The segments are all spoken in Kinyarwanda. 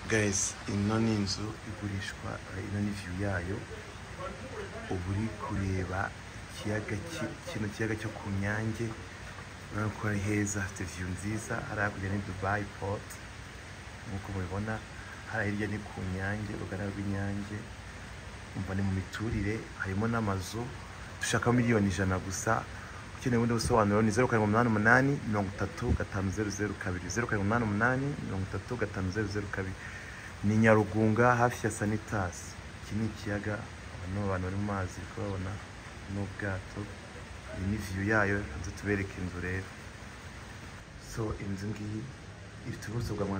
Guys, ino ni inzu igurishwa, ino ni view yayo. Uburi kureba kino kiyaga cyo ku Nyange. Urabona ko ari heza, hafite view nziza. Hari hakurya ni Dubai Port, nk'uko mubibona. Hari hirya ni ku Nyange, uruganda rw'Inyange. Umva ni mu miturire, harimo n'amazu. Dushaka miliyoni 100 gusa. Ukeneye ubundi busobanuro ni 0788 35002 0788 ni Nyarugunga hafi ya Sanitas. Iki ni ikiyaga, abantu bari mu mazi kubabona n'ubwato. Iyi ni view yayo, hanze tubereka inzu rero. So inzu ngiyi ifite ubuso bwa 350.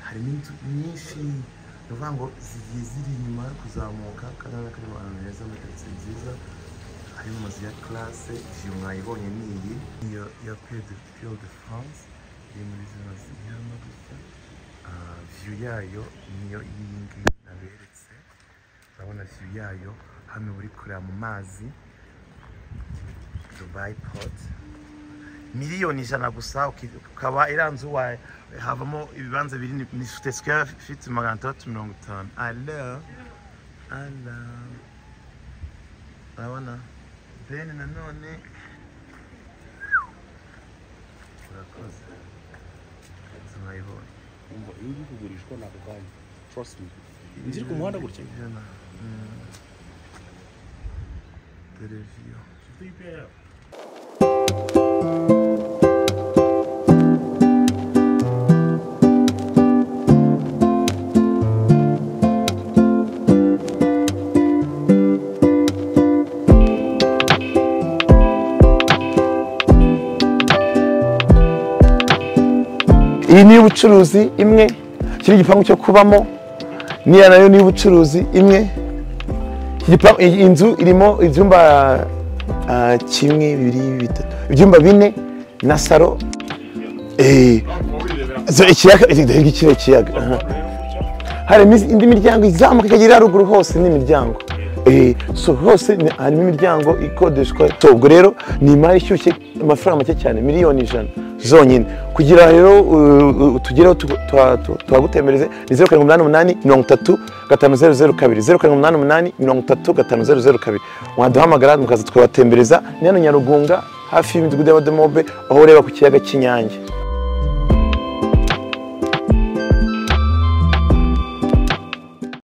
Harimo inzu nyinshi, nuvuga ngo zigiye ziri inyuma kuzamuka, kandi n'akarimo ahantu heza muri quartier nziza. Harimo amazu ya classe, view mwayibonye ni iyi. Iyo ya Pied de France, iri muri zino zihano gusa. View yayo niyo iyi ngiyi naberetse. Urabona view yayo, hano uri kureba mu mazi. Dubai Port. Miliyoni 100 gusa, ukaba iranzu wa havamo ibibanza biri ni square feet 350. Allah. Urabona? Then nanone urakoze. Zmayibona. Iyi kugurishwa nako kanya. Trust me. Nziri ku muhanda gutya. Televiziyo. Iyi ni ubucuruzi imwe, kiri gipangu cyo kubamo, niya nayo ni ubucuruzi imwe. Inzu irimo ibyumba 1 2 3 ibyumba 4 na saro. So ikiyaga igikire kiyaga. Hari indi miryango izamuka ikagera ruguru hose ni imiryango. So hose harimo imiryango ikodeshwa. Ubwo rero ni imari ishyushye, amafaranga make cyane, miliyoni 100 zonyine. Kugira rero tugereho twagutemereze ni 0788 35002 0788 35002. Waduhamagara mukaza twabatembereza ni hano Nyarugunga hafi y'imidugudu y'Abademobe, aho ureba ku kiyaga cy'Inyange.